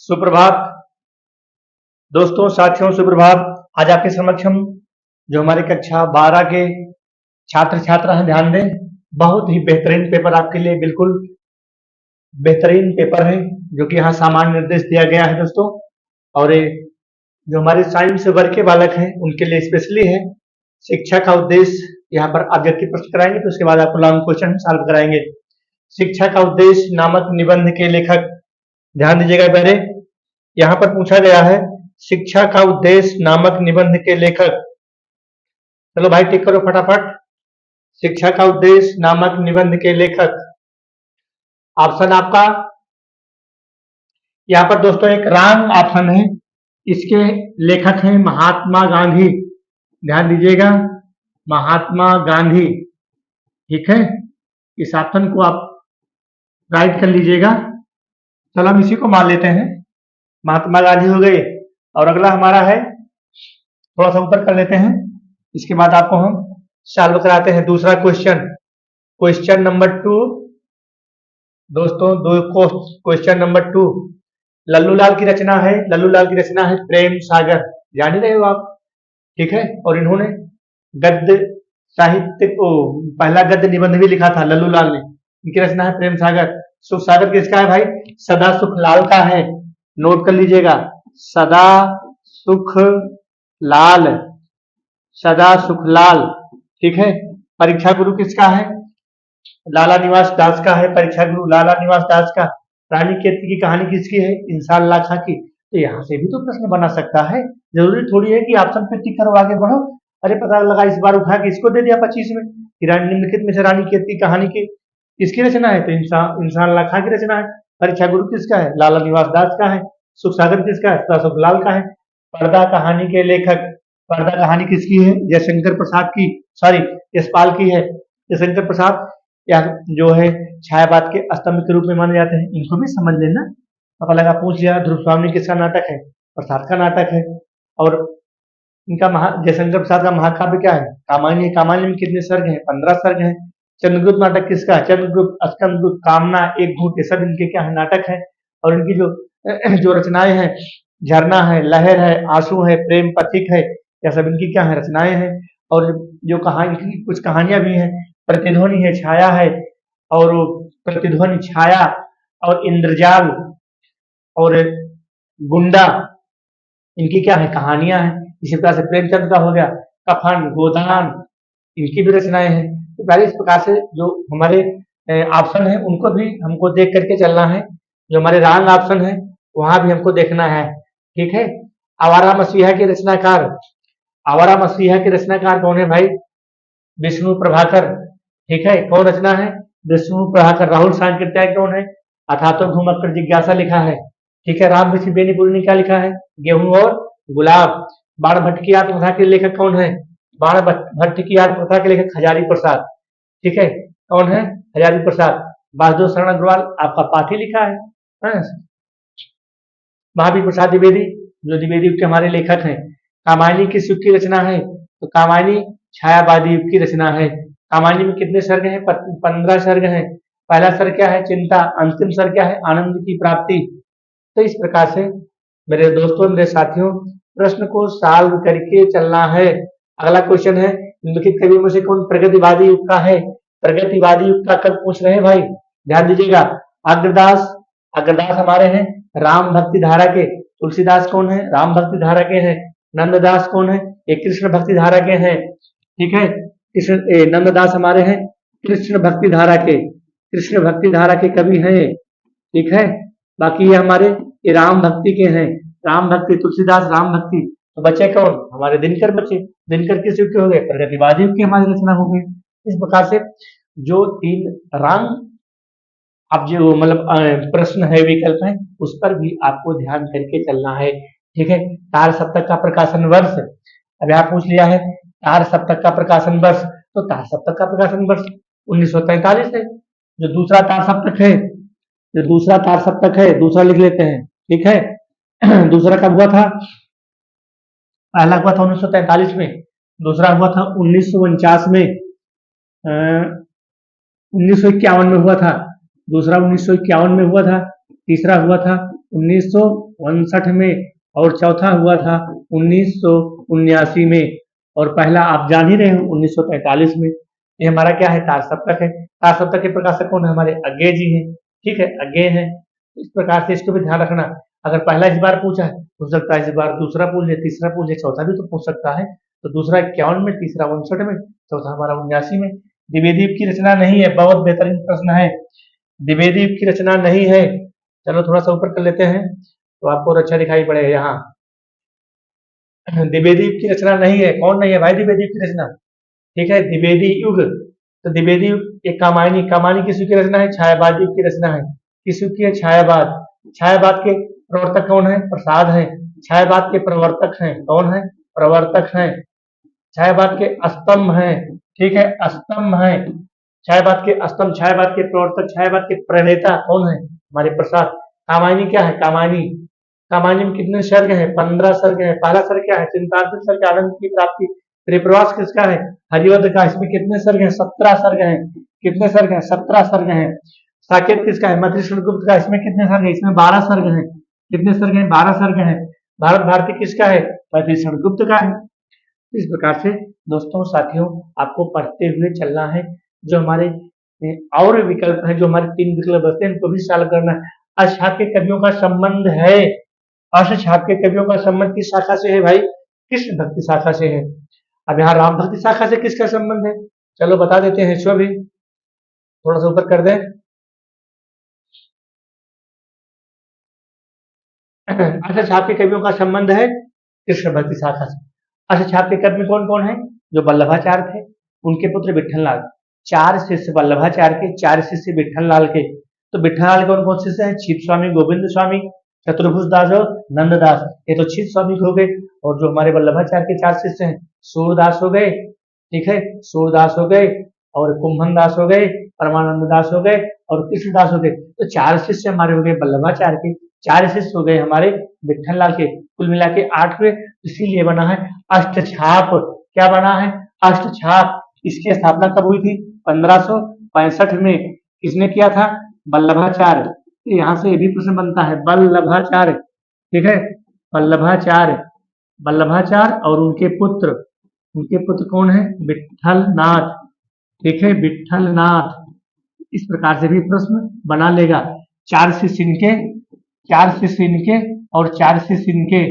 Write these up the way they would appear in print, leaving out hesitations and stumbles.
सुप्रभात दोस्तों, साथियों, सुप्रभात। आज आपके समक्ष हम जो हमारे कक्षा 12 के छात्र छात्रा हैं, ध्यान दें, बहुत ही बेहतरीन पेपर आपके लिए, बिल्कुल बेहतरीन पेपर है जो कि यहाँ सामान्य निर्देश दिया गया है दोस्तों। और ये जो हमारे साइंस वर्ग के बालक हैं उनके लिए स्पेशली है। शिक्षा का उद्देश्य, यहाँ पर अभ्यर्थी प्रश्न कराएंगे तो उसके बाद आपको लॉन्ग क्वेश्चन सॉल्व कराएंगे। शिक्षा का उद्देश्य नामक निबंध के लेखक, ध्यान दीजिएगा पहले, यहाँ पर पूछा गया है शिक्षा का उद्देश्य नामक निबंध के लेखक। चलो भाई टिक करो फटाफट। शिक्षा का उद्देश्य नामक निबंध के लेखक, ऑप्शन आपका यहाँ पर दोस्तों एक रॉन्ग ऑप्शन है। इसके लेखक हैं महात्मा गांधी, ध्यान दीजिएगा, महात्मा गांधी। ठीक है, इस ऑप्शन को आप राइट कर लीजिएगा। चलो हम इसी को मान लेते हैं, महात्मा गांधी हो गए। और अगला हमारा है, थोड़ा सा ऊपर कर लेते हैं, इसके बाद आपको हम सॉल्व कराते हैं दूसरा क्वेश्चन। क्वेश्चन नंबर 2 दोस्तों, क्वेश्चन नंबर 2 लल्लू लाल की रचना है। लल्लू लाल की रचना है प्रेम सागर, जान ही रहे हो आप। ठीक है, और इन्होंने गद्य साहित्य को पहला गद्य निबंध भी लिखा था लल्लू लाल ने। इनकी रचना है प्रेम सागर। सुख सागर किसका है भाई? सदा सुख लाल का है, नोट कर लीजिएगा, सदा सुख लाल, सदा सुख लाल। ठीक है, परीक्षा गुरु किसका है? लाला निवास दास का है, परीक्षा गुरु लाला निवास दास का। रानी केतकी की कहानी किसकी है? इंसान लाखा की। तो यहाँ से भी तो प्रश्न बना सकता है, जरूरी थोड़ी है कि ऑप्शन पे टिक करो आगे बढ़ो। अरे पता लगा इस बार उठा के इसको दे दिया 25 में कि निम्नलिखित में से रानी केतकी कहानी की किसकी रचना है? तो इंसान लाखा की रचना है। परीक्षा गुरु किसका है? लाला निवास दास का है। सुख सागर किसका है? सदा सुख लाल का है। पर्दा कहानी के लेखक, पर्दा कहानी किसकी है? जयशंकर प्रसाद की, सॉरी यशपाल की है। जयशंकर प्रसाद या जो है छायावाद के स्तंभ के रूप में माने जाते हैं, इनको भी समझ लेना। पता लगा पूछ लिया ध्रुव स्वामी किसका नाटक है? प्रसाद का नाटक है। और इनका जयशंकर प्रसाद का महाकाव्य क्या है? कामायनी। कामायनी में कितने सर्ग हैं? 15 सर्ग हैं। चंद्रगुप्त नाटक किसका है? चंद्रगुप्त, स्कंदगुप्त, कामना, एक घूट, ये सब इनके क्या है? नाटक है। और इनकी जो रचनाएं हैं, झरना है, लहर है, आंसू है, प्रेम पथिक है, यह सब इनकी क्या है? रचनाएं हैं। और जो कहानी, कुछ कहानियां भी हैं, प्रतिध्वनि है, छाया है, और प्रतिध्वनि, छाया और इंद्रजाल और गुंडा, इनकी क्या है? कहानियां हैं। इसी प्रकार से प्रेमचंद का हो गया कफन, गोदान, इनकी भी रचनाएं हैं। तो पहले इस प्रकार से जो हमारे ऑप्शन है उनको भी हमको देख करके चलना है। जो हमारे रॉन्ग ऑप्शन है वहां भी हमको देखना है। ठीक है, आवारा मसीहा के रचनाकार, आवारा मसीहा के रचनाकार कौन है भाई? विष्णु प्रभाकर। ठीक है, कौन रचना है? विष्णु प्रभाकर। राहुल सांकृत्यायन कौन है? अथा तो घुमक्कर जिज्ञासा लिखा है। ठीक है, राम ऋषि बेनीपुरी ने क्या लिखा है? गेहूं और गुलाब। बाण भट्ट की आत्मकथा के लेखक कौन है? बाण भट्ट की आत्मकथा के लेखक हजारी प्रसाद। ठीक है, कौन है? हजारी प्रसाद। वासुदेव शरण अग्रवाल आपका पाठी लिखा है। महावीर प्रसाद द्विवेदी, जो द्विवेदी युग के हमारे लेखक हैं। कामायनी किस युग की रचना है? तो कामायनी छायावादी युग की रचना है। कामायनी में कितने सर्ग हैं? 15 सर्ग हैं। पहला सर्ग क्या है? चिंता। अंतिम सर्ग क्या है? आनंद की प्राप्ति। तो इस प्रकार से मेरे दोस्तों, मेरे साथियों, प्रश्न को सॉल्व करके चलना है। अगला क्वेश्चन है, निम्नलिखित कवियों में से कौन प्रगतिवादी युग का है? प्रगतिवादी युग का कब पूछ रहे हैं भाई? ध्यान दीजिएगा। अग्रदास, अग्रदास हमारे हैं राम भक्ति धारा के। तुलसीदास कौन है? राम भक्ति धारा के हैं। नंददास कौन है? ये कृष्ण भक्ति धारा के हैं। ठीक है, कृष्ण नंददास हमारे हैं कृष्ण भक्ति धारा के, कृष्ण भक्ति धारा के कवि हैं। ठीक है, बाकी ये हमारे ये राम भक्ति के हैं। राम भक्ति, तुलसीदास, राम भक्ति। तो बचे कौन? हमारे दिनकर बचे। दिनकर किस युग के हो गए? प्रगतिवादी युग की हमारी रचना हो गई। इस प्रकार से जो 3 रॉन्ग अब जो मतलब प्रश्न है, विकल्प है, उस पर भी आपको ध्यान करके चलना है। ठीक है, तार सप्तक का प्रकाशन वर्ष, अब यहाँ पूछ लिया है तार सप्तक का प्रकाशन वर्ष, तो तार सप्तक का प्रकाशन वर्ष 1943 है। जो दूसरा तार सप्तक है, जो दूसरा तार सप्तक है, दूसरा लिख लेते हैं। ठीक है, दूसरा कब हुआ था? पहला हुआ था 1943 में, दूसरा हुआ था 1949 में, 1951 में हुआ था, दूसरा 1951 में हुआ था, तीसरा हुआ था 1959 में, और चौथा हुआ था 1979 में, और पहला आप जान ही रहे हो 1943 में। ये हमारा क्या है, तार सप्तक है। तार सप्तक के प्रकाशक कौन है, हमारे अज्ञेय जी हैं। ठीक है, अज्ञेय है। इस प्रकार से इसको भी ध्यान रखना। अगर पहला इस बार पूछा है, हो सकता है इस बार दूसरा पूछ ले, तीसरा पूछ ले, चौथा भी तो पूछ सकता है। तो दूसरा 51 में, तीसरा 59 में, चौथा हमारा 79 में। द्विवेदी की रचना नहीं है, बहुत बेहतरीन प्रश्न है। द्विवेदी की रचना नहीं है। चलो थोड़ा सा ऊपर कर लेते हैं तो आपको अच्छा दिखाई पड़ेगा। यहाँ द्विवेदी की रचना नहीं है। कौन नहीं है भाई द्विवेदी की रचना? ठीक है, द्विवेदी युग। तो द्विवेदी युग एक कामायनी, कामायनी किसी की रचना है? छायावाद युग की रचना है। किसी की है? छायावाद। छायावाद के प्रवर्तक कौन है? प्रसाद है। छायावाद के प्रवर्तक हैं कौन है? प्रवर्तक हैं। छायावाद के स्तंभ हैं। ठीक है, स्तंभ हैं। छायावाद के स्तंभ, छायावाद के प्रवर्तक, छायावाद के प्रणेता कौन है? हमारे प्रसाद। कामायनी क्या है? कामायनी, कामायनी में कितने सर्ग हैं? 15 सर्ग हैं। पहला सर्ग क्या है? चिंतामणि सर्ग, आनंद की प्राप्ति। परिप्रवास किसका है? हरिवंश का। इसमें कितने सर्ग हैं? 17 सर्ग हैं। कितने सर्ग हैं? 17 सर्ग हैं। साकेत किसका है? मधुसूदन गुप्त का। इसमें कितने सर्ग हैं? इसमें 12 सर्ग हैं। कितने सर्ग हैं? 12 सर्ग हैं। भारत भारती किसका है? मधुसूदन गुप्त का है। इस प्रकार से दोस्तों साथियों आपको पढ़ते हुए चलना है। जो हमारे और विकल्प है, जो हमारे 3 विकल्प बचते हैं, इनको भी सॉल्व करना है। अशाक्य कवियों का संबंध है। अशाक्य कवियों का संबंध किस शाखा से है भाई? कृष्ण भक्ति शाखा से है। अब यहाँ राम भक्ति शाखा से किसका संबंध है? चलो बता देते हैं इसको भी, थोड़ा सा ऊपर कर दें। अशाक्य कवियों का संबंध है कृष्ण भक्ति शाखा से। अशाक्य कवि में कौन कौन है? जो वल्लभाचार्य थे, उनके पुत्र विठ्ठल। 4 शिष्य वल्लभाचार्य के, 4 शिष्य विठ्ठल लाल के। तो विठ्ठल लाल कौन कौन शिष्य है? छिप स्वामी, गोविंद स्वामी, चतुर्भुज दास और नंददास। ये तो छिप स्वामी हो गए। और जो हमारे वल्लभाचार्य के 4 शिष्य हैं, सूरदास हो गए। ठीक है, सूरदास हो गए, और कुंभन दास हो गए, परमानंद दास हो गए, और कृष्णदास हो गए। तो 4 शिष्य हमारे हो गए वल्लभाचार्य के, 4 शिष्य हो गए हमारे विठ्ठल लाल के। कुल मिला के 8 हुए। इसीलिए बना है अष्टछाप। क्या बना है? अष्टछाप। इसकी स्थापना कब हुई थी? 1565 में। किसने किया था? वल्लभाचार्य। यहाँ से ये भी प्रश्न बनता है, वल्लभाचार्य। ठीक है, वल्लभाचार्य, वल्लभाचार्य और उनके पुत्र कौन है? विठ्ठल नाथ। ठीक है, विठ्ठल नाथ। इस प्रकार से भी प्रश्न बना लेगा। 4 शिष्य इनके, 4 शिष्य इनके, और 4 शिष्य इनके।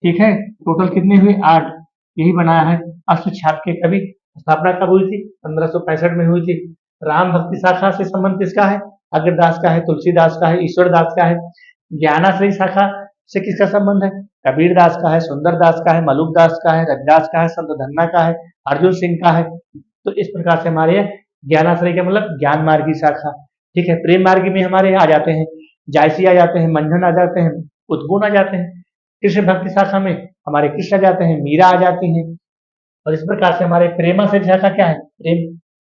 ठीक है, टोटल कितने हुए? 8। यही बनाया है। अष्टछाप के कवि। स्थापना कब हुई थी? 1565 में हुई थी। राम भक्ति शाखा से संबंध किसका है? अग्रदास का है, तुलसीदास का है, ईश्वरदास का है। ज्ञानाश्रयी शाखा से किसका संबंध है? कबीर दास का है, सुंदर दास का है, मलुक दास का है, रविदास का है, संत धन्ना का है, अर्जुन सिंह का है। तो इस प्रकार से हमारे ज्ञानाश्रय का मतलब ज्ञान मार्गी शाखा। ठीक है, प्रेम मार्गी में हमारे आ जाते हैं जायसी, आ जाते हैं मंझन, आ जाते हैं उद्गुण, आ जाते हैं। कृष्ण भक्ति शाखा में हमारे कृष्ण आ जाते हैं, मीरा आ जाती हैं। और इस प्रकार से हमारे प्रेमाश्रय शाखा क्या है?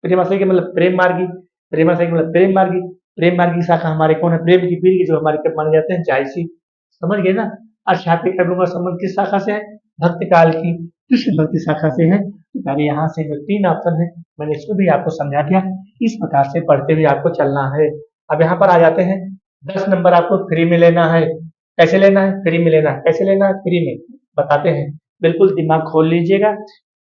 प्रेमाश्रय के मतलब प्रेम मार्गी। प्रेमाश्रय के मतलब प्रेम मार्गी। प्रेम मार्गी शाखा हमारे कौन है? प्रेम की पीर की, जो हमारे कब माने जाते हैं? जायसी। समझ गए ना? अशाक्य कवियों का संबंध किस शाखा से है? भक्ति काल की कृष्ण भक्ति शाखा से है। यानी यहाँ से जो 3 ऑप्शन है, मैंने इसको भी आपको समझा दिया। इस प्रकार से पढ़ते हुए आपको चलना है। अब यहाँ पर आ जाते हैं, 10 नंबर आपको फ्री में लेना है। कैसे लेना है? फ्री में लेना है। कैसे लेना है? फ्री में बताते हैं। बिल्कुल दिमाग खोल लीजिएगा,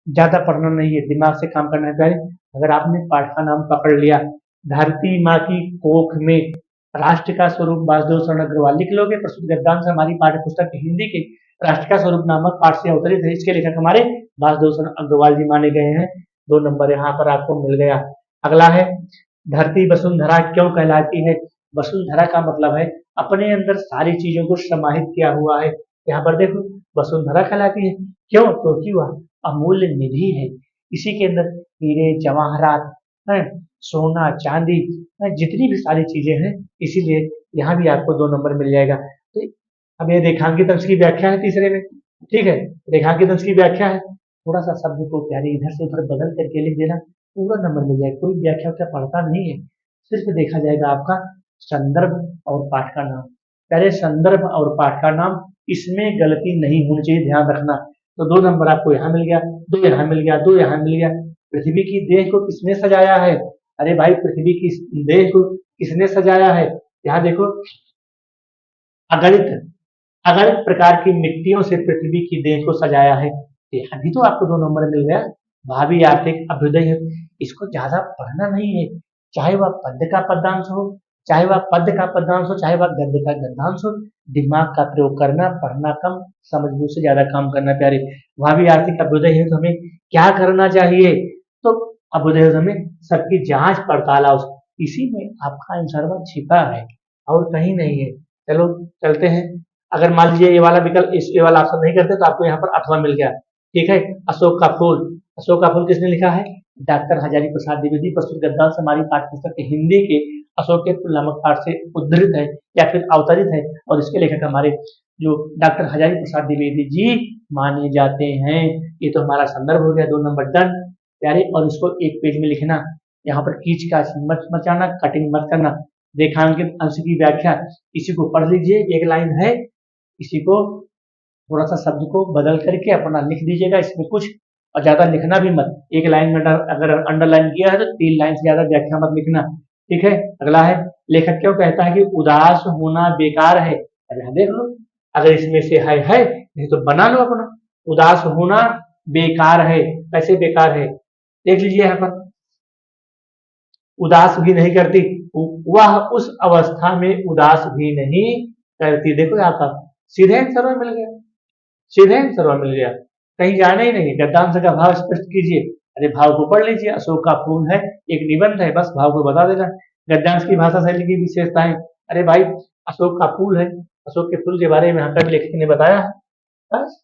ज्यादा पढ़ना नहीं है, दिमाग से काम करना है। अगर आपने पाठ का नाम पकड़ लिया, धरती माँ की कोख में, राष्ट्र का स्वरूप वासुदेव शरण अग्रवाल लिख लोगे। प्रस्तुत गद्यांश हमारी पाठ्य पुस्तक हिंदी के राष्ट्र का स्वरूप नामक पाठ से अवतरित है। इसके लेखक हमारे वासुदेव शरण अग्रवाल जी माने गए हैं। 2 नंबर यहाँ पर आपको मिल गया। अगला है, धरती वसुंधरा क्यों कहलाती है? वसुंधरा का मतलब है अपने अंदर सारी चीजों को समाहित किया हुआ है। यहाँ पर देखो, वसुंधरा कहलाती है। क्यों? क्योंकि वह अमूल्य निधि है। इसी के अंदर हीरे जवाहरात है, सोना चांदी है, जितनी भी सारी चीजें हैं। इसीलिए यहाँ भी आपको 2 नंबर मिल जाएगा। तो अब ये रेखांकित अंश की व्याख्या है तीसरे में। ठीक है, रेखांकित अंश की व्याख्या है। थोड़ा सा शब्द को प्यारे इधर से उधर बदल करके लिख देना, पूरा नंबर मिल जाएगा। कोई व्याख्या क्या पढ़ता नहीं है, सिर्फ देखा जाएगा आपका संदर्भ और पाठ का नाम। पहले संदर्भ और पाठ का नाम, इसमें गलती नहीं होनी चाहिए, ध्यान रखना। तो 2 नंबर आपको यहाँ मिल गया, 2 यहाँ मिल गया, 2 यहाँ मिल गया। पृथ्वी की देह को किसने सजाया है? अरे भाई, पृथ्वी की देह को किसने सजाया है? यहाँ देखो, अगणित अगणित प्रकार की मिट्टियों से पृथ्वी की देह को सजाया है। अभी तो आपको 2 नंबर मिल गया। भावी आर्थिक अभ्युदय है। इसको ज्यादा पढ़ना नहीं है, चाहे वह पद्य का पद्यांश हो, चाहे वह पद्य का पद्यांश हो, चाहे वह गद्य का गद्यांश हो। दिमाग का प्रयोग करना, पढ़ना कम, समझने से ज्यादा काम करना प्यारे। भावी आर्थिक अभ्युदय है तो हमें क्या करना चाहिए? तो अभ्युदय है तो हमें सबकी जांच पड़ताल, इसी में आपका आंसर छिपा है और कहीं नहीं है। चलो चलते हैं। अगर मान लीजिए ये वाला विकल्प, इस ये वाला ऑप्शन नहीं करते तो आपको यहाँ पर अथवा मिल गया। ठीक है। अशोक का फूल, अशोक का फूल किसने लिखा है? डॉक्टर हजारी प्रसाद द्विवेदी। प्रस्तुत गद्यांश हमारी पाठ्य पुस्तक हिंदी के अशोक के फूल नामक पाठ से उद्धृत है या फिर अवतरित है, और इसके लेखक हमारे जो डॉक्टर हजारी प्रसाद द्विवेदी जी माने जाते हैं। ये तो हमारा संदर्भ हो गया, 2 नंबर डन प्यारे। और इसको एक पेज में लिखना, यहाँ पर कीच काच मत मचाना, कटिंग मत करना। रेखांकित अंश की व्याख्या, इसी को पढ़ लीजिए, एक लाइन है, इसी को थोड़ा सा शब्द को बदल करके अपना लिख दीजिएगा इसमें कुछ, और ज्यादा लिखना भी मत। एक लाइन में अगर अंडरलाइन किया है तो 3 लाइन से ज्यादा व्याख्या मत लिखना। ठीक है। अगला है, लेखक क्यों कहता है कि उदास होना बेकार है? अरे हाँ, देख लो, अगर इसमें से है नहीं तो बना लो अपना। उदास होना बेकार है, कैसे बेकार है? देख लीजिए यहाँ पर, उदास भी नहीं करती, वह उस अवस्था में उदास भी नहीं करती। देखो यहाँ पर सीधे आंसर मिल गया, सीधे आंसर मिल गया, कहीं जाना ही नहीं। गद्यांश का भाव स्पष्ट कीजिए। अरे भाव को पढ़ लीजिए, अशोक का फूल है, एक निबंध है, बस भाव को बता देना। गद्यांश की भाषा शैली की विशेषताएं, अरे भाई अशोक का फूल है, अशोक के फूल के बारे में यहाँ पर लेखक ने बताया है, बस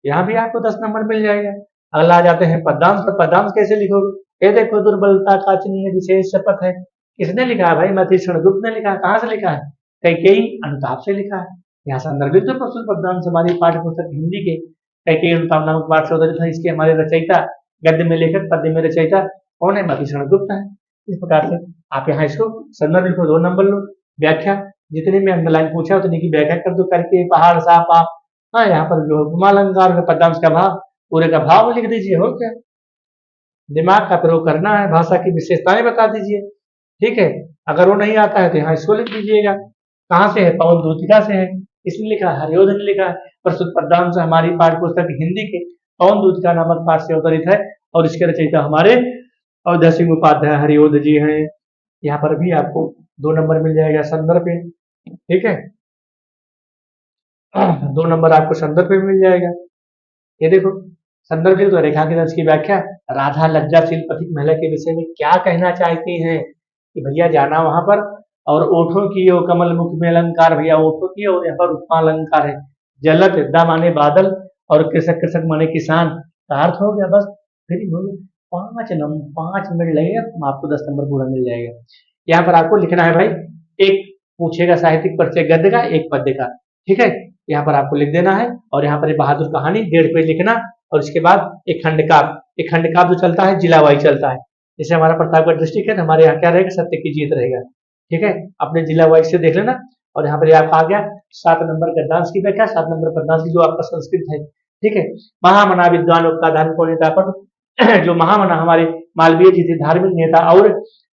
यहाँ भी आपको 10 नंबर मिल जाएगा। अगला आ जाते हैं पद्यांश पर। पद्यांश कैसे लिखोगे? ये देखो, दुर्बलता का चिन्ह विशेष शपथ है, किसने लिखा है भाई? मधुसूदन गुप्त ने लिखा है। कहाँ से लिखा है? कैकेयी अनुताप से लिखा है। यहाँ संदर्भित जो प्रस्तुत पद्यांश हमारी पाठ्य पुस्तक हिंदी के कैकेयी अनुताप नामक पाठ से उद्धृत है। इसके हमारे रचयिता, गद्य में लेखक, पद्य में रचयिता कौन है? मधुसूदन गुप्त है। इस प्रकार से आप यहाँ इसको संदर्भ लिखो, 2 नंबर लो। व्याख्या, जितने में अंडरलाइन पूछा उतने की व्याख्या कर दो करके, पहाड़ साफ आप। हाँ, यहाँ पर जो उपमालंकार पद्यांश का भाव, पूरे का भाव लिख दीजिए, हो क्या? दिमाग का प्रयोग करना है, भाषा की विशेषताएं बता दीजिए। ठीक है। अगर वो नहीं आता है तो यहाँ इसको लिख दीजिएगा। कहाँ से है? पवन दूतिका से है। इसने लिखा है, हरिओध ने लिखा है। प्रस्तुत पद्यांश हमारी पाठ्य पुस्तक हिंदी के पवन दूतिका नामक पाठ से अवतरित है, और इसके रचयिता हमारे अवधेश सिंह उपाध्याय हरिओध जी हैं। यहाँ पर भी आपको 2 नंबर मिल जाएगा संदर्भ पे। ठीक है, 2 नंबर आपको संदर्भ पे मिल जाएगा। ये देखो, संदर्भ तो रेखांकित अंश की व्याख्या, राधा लज्जाशील पथिक महिला के विषय में क्या कहना चाहती हैं कि भैया जाना वहां पर, और ओठों की ओ कमल मुख में अलंकार, भैया ओठों की, और यहाँ पर उपमा अलंकार है। जलत दा माने बादल, और कृषक कृषक माने किसान, का अर्थ हो गया। बस फिर हो गया। 5 मिनट लगेगा, आपको 10 नंबर पूरा मिल जाएगा। यहाँ पर आपको लिखना है भाई, एक पूछेगा साहित्यिक परिचय गद्य का, एक पद्य का। ठीक है, यहाँ पर आपको लिख देना है, और यहाँ पर बहादुर कहानी 1.5 पेज लिखना, और इसके बाद एक खंडकाव्य जो चलता है जिला वाइज चलता है। जैसे हमारा प्रतापगढ़ डिस्ट्रिक्ट है तो हमारे यहाँ क्या रहेगा? सत्य की जीत रहेगा। ठीक है, अपने जिला वाइज से देख लेना। और यहाँ पर आपका आ गया 7 नंबर गद्यांश की व्याख्या, 7 नंबर पद्यांश की जो आपका संस्कृत है। ठीक है, महामना विद्वान का धार्मिक नेता पट जो महामना हमारे मालवीय जी थे, धार्मिक नेता, और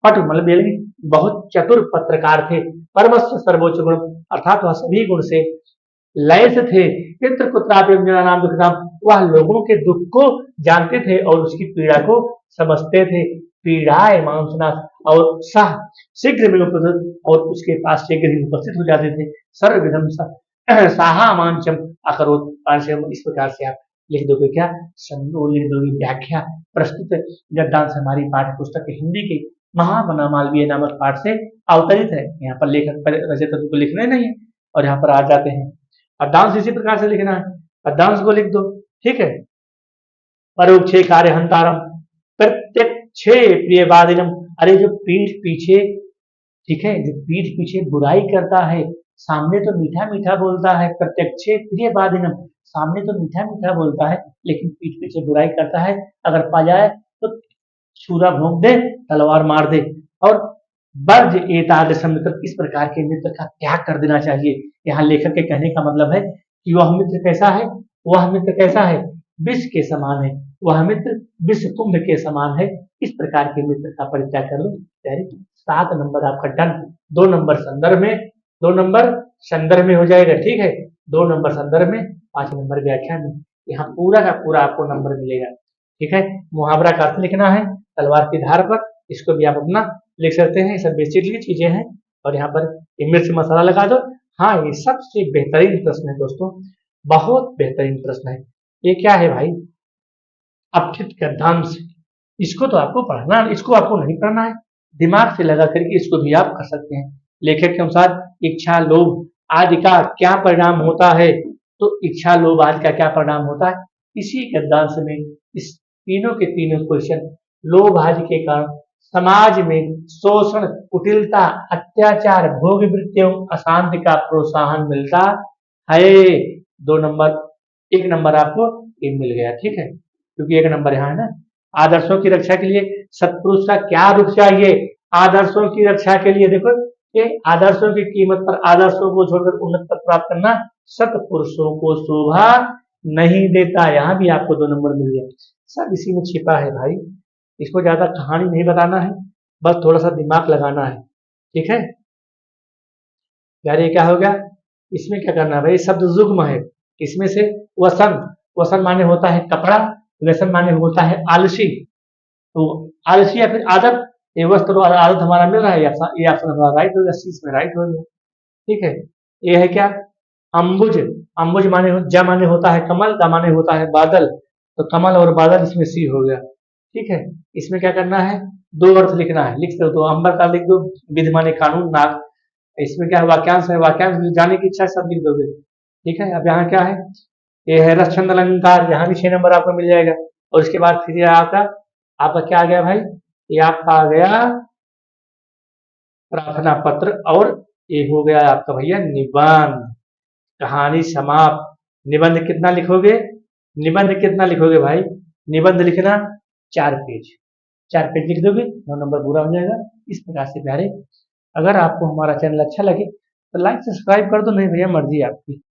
पट मतलब बहुत चतुर पत्रकार थे। परमस्व सर्वोच्च गुण, अर्थात वह सभी गुण से लैस थे। चित्रकुत्रापि नाम दुखदाम, वह लोगों के दुख को जानते थे और उसकी पीड़ा को समझते थे। पीड़ाए मांसनाश, और सह शीघ्र में उपस्थित, और उसके पास शीघ्र ही उपस्थित हो जाते थे। सर्वविधम साहा मांचम अकरोत, इस प्रकार से आप लिख दोगे क्या? लिख दोगे व्याख्या। प्रस्तुत गद्यांश हमारी पाठ्य पुस्तक हिंदी के महामना मालवीय नामक पाठ से अवतरित है। यहाँ पर लेखक रचयिता को लिखना ही नहीं है, और यहाँ पर आ जाते हैं। पद्यांश इसी प्रकार से लिखना है, पद्यांश को लिख दो। ठीक है, परोक्षे कार्य हंतारम, प्रत्यक्षे प्रियवादिनम। अरे जो पीठ पीछे, ठीक है, जो पीठ पीछे बुराई करता है, सामने तो मीठा मीठा बोलता है। प्रत्यक्षे प्रियवादिनम, सामने तो मीठा मीठा बोलता है, लेकिन पीठ पीछे बुराई करता है। अगर पा जाए तो छुरा भोंक दे, तलवार मार दे। और वर्ज एतादृश मित्र, इस प्रकार के मित्र का त्याग कर देना चाहिए। यहाँ लेखक के कहने का मतलब है कि वह मित्र कैसा है? वह मित्र कैसा है? विष के समान है। वह मित्र विष कुंभ के समान है। इस प्रकार के मित्र का परित्याग कर लो। 7 नंबर आपका डन। 2 नंबर संदर्भ में, 2 नंबर संदर्भ में हो जाएगा, ठीक है। 2 नंबर संदर्भ में, 5 नंबर व्याख्या में। यहाँ पूरा का पूरा आपको नंबर मिलेगा, ठीक है। मुहावरा का अर्थ लिखना है तलवार की धार पर, इसको भी आप अपना लिख सकते हैं। ये सब बेसिकली चीजें हैं। और यहाँ पर मिर्च मसाला लगा दो। हाँ, ये सबसे बेहतरीन प्रश्न है दोस्तों, बहुत बेहतरीन प्रश्न है। ये क्या है भाई? अपठित गद्यांश। इसको तो आपको पढ़ना, इसको आपको नहीं पढ़ना है, दिमाग से लगा करके इसको भी आप कर सकते हैं। लेखक के अनुसार इच्छा लोभ आदि का क्या परिणाम होता है? तो इच्छा लोभ आदि का क्या परिणाम होता है? इसी गद्यांश में इस तीनों के तीनों क्वेश्चन लोभ आदि के कारण समाज में शोषण, कुटिलता, अत्याचार, भोग वृत्तियों, अशांति का प्रोत्साहन मिलता है। 2 नंबर, 1 नंबर आपको ये मिल गया, ठीक है, क्योंकि 1 नंबर यहाँ है ना। आदर्शों की रक्षा के लिए सत्पुरुष का क्या रुख चाहिए? आदर्शों की रक्षा के लिए देखो, ये आदर्शों की कीमत पर आदर्शों को छोड़कर उन्नत पद प्राप्त करना सत्पुरुषों को शोभा नहीं देता। यहाँ भी आपको 2 नंबर मिल गया। सब इसी में छिपा है भाई, इसको ज्यादा कहानी नहीं बताना है, बस थोड़ा सा दिमाग लगाना है, ठीक है यार। ये क्या हो गया? इसमें क्या करना है भाई? शब्द युग्म है, इसमें से वसन, वसन माने होता है कपड़ा, व्यसन माने होता है आलसी। तो आलसी या फिर आदत, ये वस्त्र और आदत हमारा मिल रहा है, ये ऑप्शन हमारा राइट हो गया, सी इसमें राइट हो गया, ठीक है। ये है क्या? अम्बुज, अम्बुज माने ज माने होता है कमल, द माने होता है बादल, तो कमल और बादल इसमें सी हो गया, ठीक है। इसमें क्या करना है? 2 अर्थ लिखना है, लिख दो। अंबर का लिख दो, विधि माने कानून, नाग। इसमें क्या है? वाक्यांश है, वाक्यांश जाने की इच्छा है सब लिख दोगे, ठीक है। अब यहाँ क्या है? ये है रस छंद अलंकार, यहाँ भी 6 नंबर आपको मिल जाएगा। और इसके बाद फिर ये आपका आपका क्या आ गया भाई? ये आपका आ गया प्रार्थना पत्र, और ये हो गया आपका भैया निबंध। कहानी समाप्त। निबंध कितना लिखोगे? निबंध कितना लिखोगे भाई? निबंध लिखना 4 पेज, 4 पेज लिख दोगे, 9 नंबर पूरा हो जाएगा। इस प्रकार से प्यारे, अगर आपको हमारा चैनल अच्छा लगे तो लाइक सब्सक्राइब कर दो, नहीं भैया मर्जी आपकी।